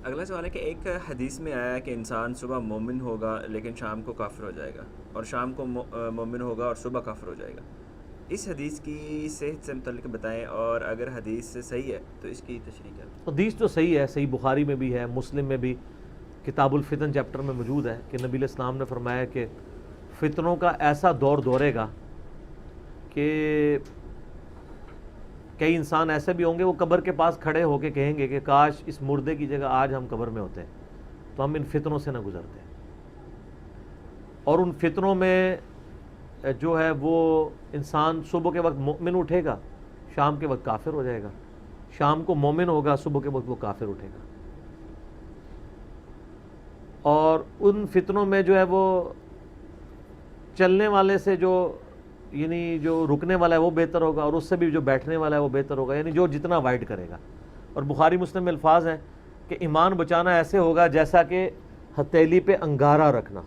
اگلا سوال ہے کہ ایک حدیث میں آیا کہ انسان صبح مومن ہوگا لیکن شام کو کافر ہو جائے گا، اور شام کو مومن ہوگا اور صبح کافر ہو جائے گا۔ اس حدیث کی صحت سے متعلق بتائیں، اور اگر حدیث صحیح ہے تو اس کی تشریح کریں۔ حدیث تو صحیح ہے، صحیح بخاری میں بھی ہے، مسلم میں بھی کتاب الفتن چیپٹر میں موجود ہے کہ نبی علیہ السلام نے فرمایا کہ فتنوں کا ایسا دور دورے گا کہ کئی انسان ایسے بھی ہوں گے وہ قبر کے پاس کھڑے ہو کے کہیں گے کہ کاش اس مردے کی جگہ آج ہم قبر میں ہوتے تو ہم ان فتنوں سے نہ گزرتے۔ اور ان فتنوں میں جو ہے وہ انسان صبح کے وقت مومن اٹھے گا، شام کے وقت کافر ہو جائے گا، شام کو مومن ہوگا، صبح کے وقت وہ کافر اٹھے گا۔ اور ان فتنوں میں جو ہے وہ چلنے والے سے جو یعنی جو رکنے والا ہے وہ بہتر ہوگا، اور اس سے بھی جو بیٹھنے والا ہے وہ بہتر ہوگا، یعنی جو جتنا وائڈ کرے گا۔ اور بخاری مسلم میں الفاظ ہیں کہ ایمان بچانا ایسے ہوگا جیسا کہ ہتھیلی پہ انگارہ رکھنا۔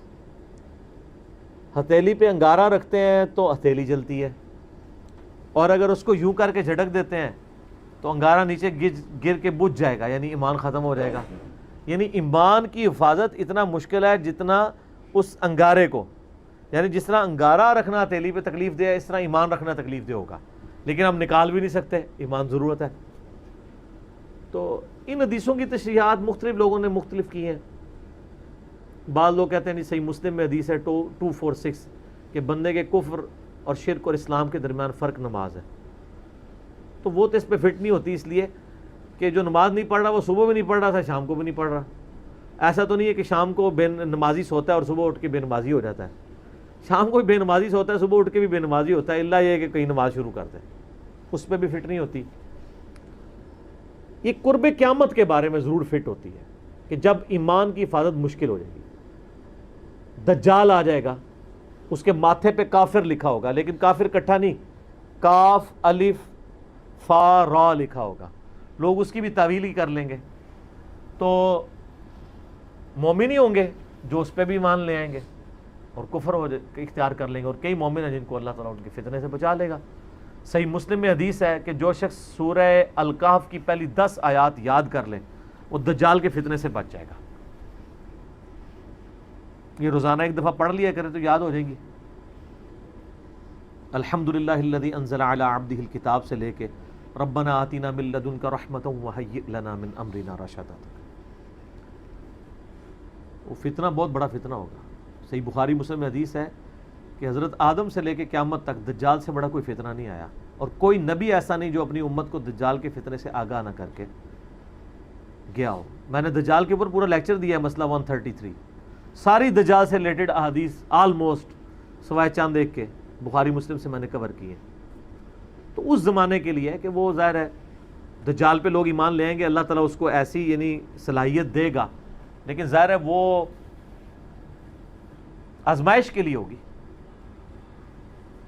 ہتھیلی پہ انگارہ رکھتے ہیں تو ہتھیلی جلتی ہے، اور اگر اس کو یوں کر کے جھٹک دیتے ہیں تو انگارہ نیچے گر کے بجھ جائے گا، یعنی ایمان ختم ہو جائے گا۔ یعنی ایمان کی حفاظت اتنا مشکل ہے جتنا اس انگارے کو، یعنی جس طرح انگارہ رکھنا ہتھیلی پہ تکلیف دے، اس طرح ایمان رکھنا تکلیف دے ہوگا، لیکن ہم نکال بھی نہیں سکتے، ایمان ضرورت ہے۔ تو ان حدیثوں کی تشریحات مختلف لوگوں نے مختلف کی ہیں۔ بعض لوگ کہتے ہیں نہیں، صحیح مسلم میں حدیث ہے 246 کہ بندے کے کفر اور شرک اور اسلام کے درمیان فرق نماز ہے۔ تو وہ تو اس پہ فٹ نہیں ہوتی، اس لیے کہ جو نماز نہیں پڑھ رہا وہ صبح بھی نہیں پڑھ رہا تھا، شام کو بھی نہیں پڑھ رہا۔ ایسا تو نہیں ہے کہ شام کو بے نمازی سوتا ہے اور صبح اٹھ کے بے نمازی ہو جاتا ہے۔ شام کو بھی بے نمازی سوتا ہے، صبح اٹھ کے بھی بے نمازی ہوتا ہے، اللہ یہ کہ کہیں نماز شروع کرتے ہیں، اس پہ بھی فٹ نہیں ہوتی۔ یہ قرب قیامت کے بارے میں ضرور فٹ ہوتی ہے کہ جب ایمان کی حفاظت مشکل ہو جائے گی، دجال آ جائے گا، اس کے ماتھے پہ کافر لکھا ہوگا، لیکن کافر کٹھا نہیں، کاف الف فا را لکھا ہوگا، لوگ اس کی بھی تعویل ہی کر لیں گے، تو مومن ہی ہوں گے جو اس پہ بھی ایمان لے آئیں گے اور کفر اختیار کر لیں گے، اور کئی مومن ہیں جن کو اللہ تعالیٰ ان کے فتنے سے بچا لے گا۔ صحیح مسلم میں حدیث ہے کہ جو شخص سورہ الکہف کی پہلی 10 آیات یاد کر لے وہ دجال کے فتنے سے بچ جائے گا۔ یہ روزانہ ایک دفعہ پڑھ لیا کرے تو یاد ہو جائیں گی۔ الحمدللہ الذی انزل علی عبدہ الکتاب سے لے کے ربنا آتنا من لدنک رحمۃ وہیئ لنا من امرنا رشدا، وہ فتنہ بہت بڑا فتنہ ہوگا۔ صحیح بخاری مسلم میں حدیث ہے کہ حضرت آدم سے لے کے قیامت تک دجال سے بڑا کوئی فتنہ نہیں آیا، اور کوئی نبی ایسا نہیں جو اپنی امت کو دجال کے فتنے سے آگاہ نہ کر کے گیا ہو۔ میں نے دجال کے اوپر پورا لیکچر دیا ہے، مسئلہ 133، ساری دجال سے ریلیٹڈ احادیث آلموسٹ سوائے چاند ایک کے بخاری مسلم سے میں نے کور کی ہے۔ تو اس زمانے کے لیے کہ وہ ظاہر ہے دجال پہ لوگ ایمان لے آئیں گے، اللہ تعالیٰ اس کو ایسی یعنی صلاحیت دے گا، لیکن ظاہر ہے وہ آزمائش کے لیے ہوگی۔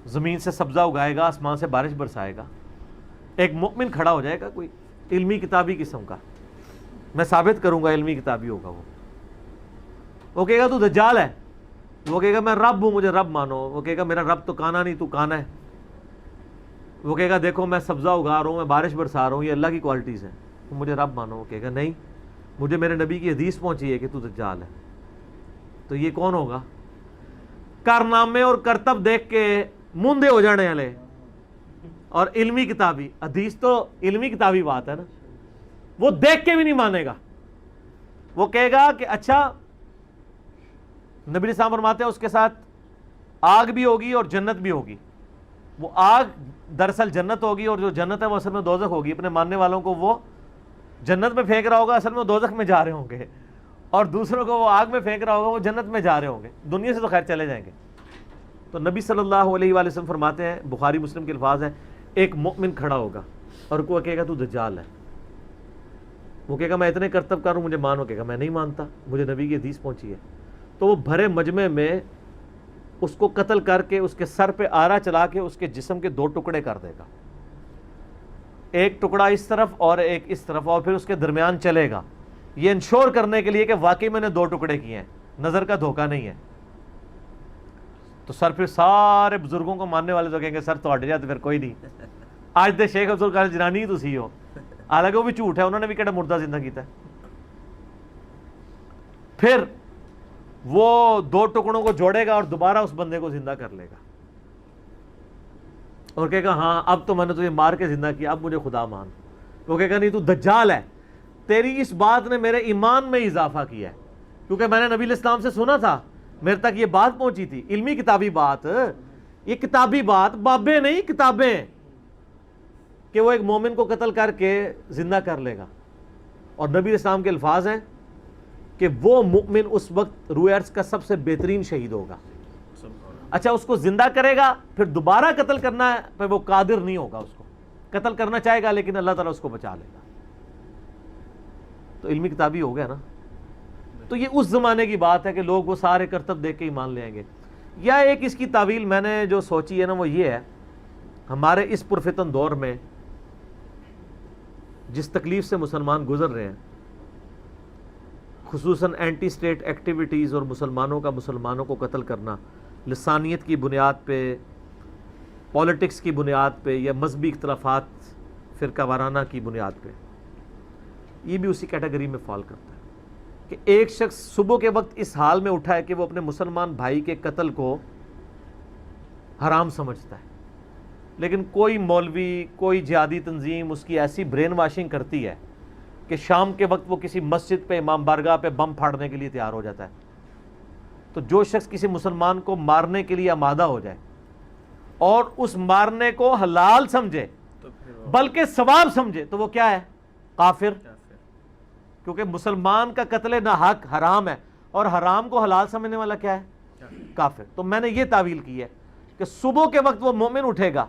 زمین سے سبزہ اگائے گا، آسمان سے بارش برسائے گا، ایک مومن کھڑا ہو جائے گا کوئی علمی کتابی قسم کا، میں ثابت کروں گا علمی کتابی ہوگا، وہ کہے گا تو دجال ہے، وہ کہے گا میں رب ہوں مجھے رب مانو، وہ کہے گا میرا رب تو کانا نہیں تو کانا ہے، وہ کہے گا دیکھو میں سبزہ اگا رہا ہوں، میں بارش برسا رہا ہوں، یہ اللہ کی کوالٹیز ہیں، تو مجھے رب مانو۔ وہ کہے گا نہیں، مجھے میرے نبی کی حدیث پہنچی ہے کہ تو دجال ہے۔ تو یہ کون ہوگا؟ کارنامے اور کرتب دیکھ کے موندے ہو جانے والے اور علمی کتابی، حدیث تو علمی کتابی بات ہے نا، وہ دیکھ کے بھی نہیں مانے گا، وہ کہے گا کہ اچھا نبی صاحب فرماتے ہیں اس کے ساتھ آگ بھی ہوگی اور جنت بھی ہوگی، وہ آگ دراصل جنت ہوگی اور جو جنت ہے وہ اصل میں دوزخ ہوگی، اپنے ماننے والوں کو وہ جنت میں پھینک رہا ہوگا، اصل میں دوزخ میں جا رہے ہوں گے، اور دوسروں کو وہ آگ میں پھینک رہا ہوگا، وہ جنت میں جا رہے ہوں گے، دنیا سے تو خیر چلے جائیں گے۔ تو نبی صلی اللہ علیہ وآلہ وسلم فرماتے ہیں، بخاری مسلم کے الفاظ ہیں، ایک مومن کھڑا ہوگا اور کوئی کہے گا تو دجال ہے، وہ کہے گا میں اتنے کرتب کر ہوں مجھے مانو، کہے گا میں نہیں مانتا، مجھے نبی کی حدیث پہنچی ہے۔ تو وہ بھرے مجمع میں اس کو قتل کر کے اس کے سر پہ آرا چلا کے اس کے جسم کے 2 ٹکڑے کر دے گا، ایک ٹکڑا اس طرف اور ایک اس طرف، اور پھر اس کے درمیان چلے گا، یہ انشور کرنے کے لیے کہ واقعی میں نے 2 ٹکڑے کیے ہیں، نظر کا دھوکہ نہیں ہے۔ تو سر پھر سارے بزرگوں کو ماننے والے تو کہیں گے سر تو ہٹ جاتے پھر کوئی نہیں، آج دے شیخ عبد القادر جیلانی ہی تو سی ہو، حالانکہ وہ بھی جھوٹ ہے، انہوں نے بھی کہڑا مردہ زندہ کیتا ہے۔ پھر وہ دو ٹکڑوں کو جوڑے گا اور دوبارہ اس بندے کو زندہ کر لے گا اور کہے گا ہاں اب تو میں نے تجھے مار کے زندہ کیا، اب مجھے خدا مان۔ وہ کہے گا نہیں تو دجال ہے، تیری اس بات نے میرے ایمان میں اضافہ کیا ہے، کیونکہ میں نے نبی علیہ السلام سے سنا تھا، میرے تک یہ بات پہنچی تھی، علمی کتابی بات، یہ کتابی بات، بابیں نہیں کتابیں، کہ وہ ایک مومن کو قتل کر کے زندہ کر لے گا۔ اور نبی علیہ السلام کے الفاظ ہیں کہ وہ مومن اس وقت روئے ارض کا سب سے بہترین شہید ہوگا۔ اچھا اس کو زندہ کرے گا، پھر دوبارہ قتل کرنا ہے پھر وہ قادر نہیں ہوگا، اس کو قتل کرنا چاہے گا لیکن اللہ تعالیٰ اس کو بچا لے گا۔ تو علمی کتابی ہو گیا نا۔ تو یہ اس زمانے کی بات ہے کہ لوگ وہ سارے کرتب دیکھ کے ایمان لے آئیں گے۔ یا ایک اس کی تعویل میں نے جو سوچی ہے نا وہ یہ ہے، ہمارے اس پرفتن دور میں جس تکلیف سے مسلمان گزر رہے ہیں، خصوصاً اینٹی اسٹیٹ ایکٹیویٹیز اور مسلمانوں کو قتل کرنا لسانیت کی بنیاد پہ، پولیٹکس کی بنیاد پہ، یا مذہبی اختلافات فرقہ وارانہ کی بنیاد پہ، یہ بھی اسی کیٹیگری میں فال کرتا ہے کہ ایک شخص صبح کے وقت اس حال میں اٹھا ہے کہ وہ اپنے مسلمان بھائی کے قتل کو حرام سمجھتا ہے، لیکن کوئی مولوی، کوئی جہادی تنظیم اس کی ایسی برین واشنگ کرتی ہے کہ شام کے وقت وہ کسی مسجد پہ، امام بارگاہ پہ بم پھاڑنے کے لیے تیار ہو جاتا ہے۔ تو جو شخص کسی مسلمان کو مارنے کے لیے آمادہ ہو جائے اور اس مارنے کو حلال سمجھے بلکہ ثواب سمجھے تو وہ کیا ہے؟ کافر۔ کیونکہ مسلمان کا قتل ناحق حرام ہے اور حرام کو حلال سمجھنے والا کیا ہے؟ کافر۔ تو میں نے یہ تعویل کی ہے کہ صبح کے وقت وہ مومن اٹھے گا،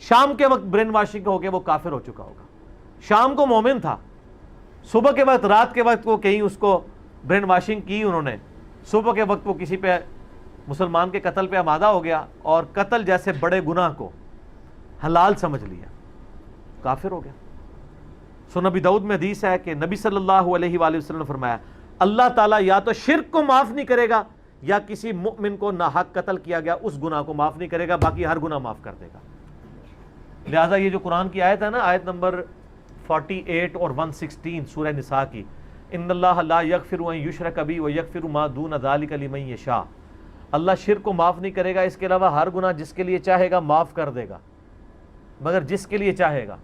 شام کے وقت برین واشنگ ہو کے وہ کافر ہو چکا ہوگا۔ شام کو مومن تھا، صبح کے وقت، رات کے وقت وہ کہیں اس کو برین واشنگ کی انہوں نے، صبح کے وقت وہ کسی پہ مسلمان کے قتل پہ آمادہ ہو گیا اور قتل جیسے بڑے گناہ کو حلال سمجھ لیا، کافر ہو گیا۔ سو نبی داؤد میں حدیث ہے کہ نبی صلی اللہ علیہ وآلہ وسلم نے فرمایا اللہ تعالیٰ یا تو شرک کو معاف نہیں کرے گا یا کسی مؤمن کو ناحق قتل کیا گیا اس گناہ کو معاف نہیں کرے گا، باقی ہر گناہ معاف کر دے گا۔ لہٰذا یہ جو قرآن کی آیت ہے نا، آیت نمبر 48 اور 116 سورہ نساء کی، ان اللہ لا یغفر ان یشرک بہ ویغفر ما دون ذلک لمن یشاء، اللہ شرک کو معاف نہیں کرے گا، اس کے علاوہ ہر گناہ جس کے لیے چاہے گا معاف کر دے گا، مگر جس کے لیے چاہے گا۔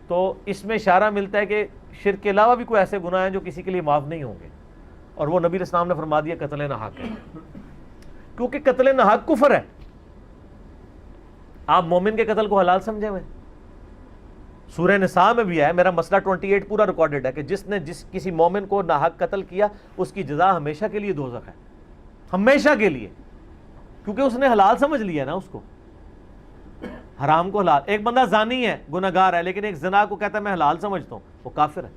تو اس میں اشارہ ملتا ہے کہ شرک کے علاوہ بھی کوئی ایسے گناہ ہیں جو کسی کے لیے معاف نہیں ہوں گے، اور وہ نبی علیہ السلام نے فرما دیا قتل ناحق ہے، کیونکہ قتل ناحق کفر ہے۔ آپ مومن کے قتل کو حلال سمجھے ہوئے، سورہ نساء میں بھی ہے، میرا مسئلہ 28 پورا ریکارڈڈ ہے کہ جس نے کسی مومن کو ناحق قتل کیا اس کی جزا ہمیشہ کے لیے دوزخ ہے، ہمیشہ کے لیے، کیونکہ اس نے حلال سمجھ لیا نا اس کو، حرام کو حلال۔ ایک بندہ زانی ہے، گناہگار ہے، لیکن ایک زنا کو کہتا ہے میں حلال سمجھتا ہوں، وہ کافر ہے۔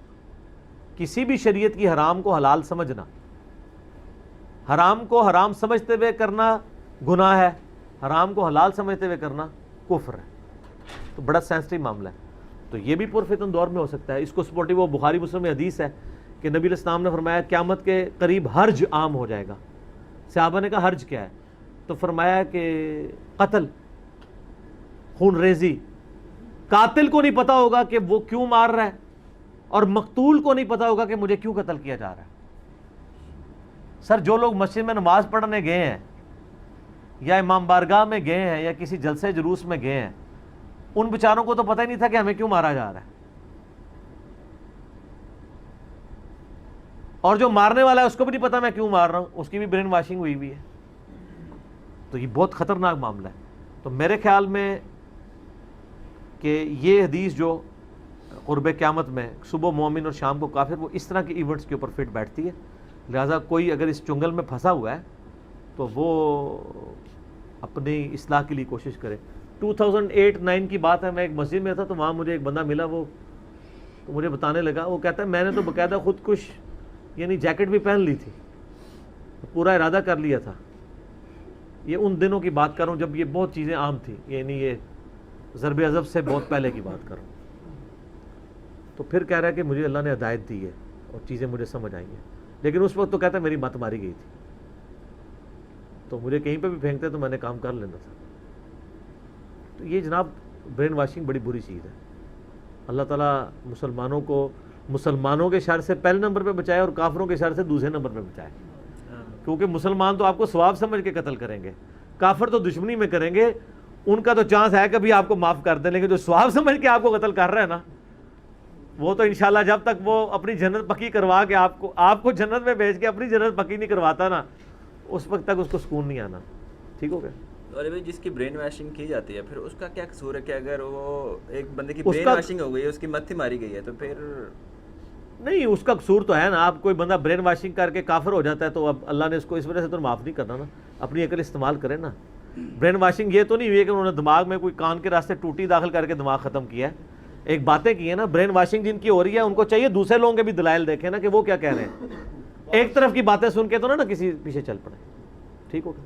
کسی بھی شریعت کی حرام کو حلال سمجھنا، حرام کو حرام سمجھتے ہوئے کرنا گناہ ہے، حرام کو حلال سمجھتے ہوئے کرنا کفر ہے۔ تو بڑا سینسٹیو معاملہ ہے۔ تو یہ بھی پرفتن دور میں ہو سکتا ہے۔ اس کو سپورٹیو وہ بخاری مسلم میں حدیث ہے کہ نبی علیہ السلام نے فرمایا قیامت کے قریب حرج عام ہو جائے گا۔ صحابہ نے کہا حرج کیا ہے؟ تو فرمایا کہ قتل، خون ریزی، قاتل کو نہیں پتا ہوگا کہ وہ کیوں مار رہا ہے اور مقتول کو نہیں پتا ہوگا کہ مجھے کیوں قتل کیا جا رہا ہے۔ سر جو لوگ مسجد میں نماز پڑھنے گئے ہیں یا امام بارگاہ میں گئے ہیں یا کسی جلسے جلوس میں گئے ہیں، ان بیچاروں کو تو پتہ ہی نہیں تھا کہ ہمیں کیوں مارا جا رہا ہے، اور جو مارنے والا ہے اس کو بھی نہیں پتا میں کیوں مار رہا ہوں، اس کی بھی برین واشنگ ہوئی ہوئی ہے۔ تو یہ بہت خطرناک معاملہ ہے۔ تو میرے خیال میں کہ یہ حدیث جو قرب قیامت میں صبح مومن اور شام کو کافر، وہ اس طرح کے ایونٹس کے اوپر فٹ بیٹھتی ہے۔ لہٰذا کوئی اگر اس چنگل میں پھنسا ہوا ہے تو وہ اپنی اصلاح کے لیے کوشش کرے۔ 2008-9 کی بات ہے، میں ایک مسجد میں تھا تو وہاں مجھے ایک بندہ ملا، وہ تو مجھے بتانے لگا، وہ کہتا ہے میں نے تو باقاعدہ خودکش یعنی جیکٹ بھی پہن لی تھی، پورا ارادہ کر لیا تھا۔ یہ ان دنوں کی بات کر رہا ہوں جب یہ بہت چیزیں عام تھیں، یعنی یہ ضرب عضب سے بہت پہلے کی بات کر رہا ہوں۔ تو پھر کہہ رہا ہے کہ مجھے اللہ نے ہدایت دی ہے اور چیزیں مجھے سمجھ آئی ہیں، لیکن اس وقت تو کہتا ہے میری مت ماری گئی تھی، تو مجھے کہیں پہ بھی پھینکتے تو میں نے کام کر لینا تھا۔ تو یہ جناب برین واشنگ بڑی بری چیز ہے۔ اللہ تعالیٰ مسلمانوں کو مسلمانوں کے شر سے پہلے نمبر پہ بچائے اور کافروں کے شر سے دوسرے نمبر پہ بچائے. کیونکہ مسلمان تو آپ کو ثواب سمجھ کے قتل کریں گے, کافر تو دشمنی میں کریں گے, ان کا تو چانس ہے کہ بھی آپ کو معاف کر دیں, لیکن جو ثواب سمجھ کے آپ کو قتل کر رہا ہے نا, وہ تو انشاءاللہ جب تک وہ اپنی جنت پکی کروا کے آپ کو جنت میں بھیج کے اپنی جنت پکی نہیں کرواتا نا, اس وقت تک اس کو سکون نہیں آنا. ٹھیک ہو گیا. اور بھائی جس کی برین واشنگ کی جاتی ہے پھر اس کا کیا قصور ہے کہ اگر وہ ایک بندے کی برین واشنگ ہو گئی ہے, اس کی متھی ماری گئی ہے, تو پھر نہیں, اس کا قصور تو ہے نا. آپ کوئی بندہ برین واشنگ کر کے کافر ہو جاتا ہے تو اب اللہ نے اس کو اس وجہ سے تو معاف نہیں کرنا نا, اپنی عقل استعمال کرے نا. برین واشنگ یہ تو نہیں ہوئی ہے کہ انہوں نے دماغ میں کوئی کان کے راستے ٹوٹی داخل کر کے دماغ ختم کیا ہے. ایک باتیں کی ہیں نا. برین واشنگ جن کی ہو رہی ہے ان کو چاہیے دوسرے لوگوں کے بھی دلائل دیکھیں نا کہ وہ کیا کہہ رہے ہیں. ایک طرف کی باتیں سن کے تو نا کسی پیچھے چل پڑے. ٹھیک ہوگا.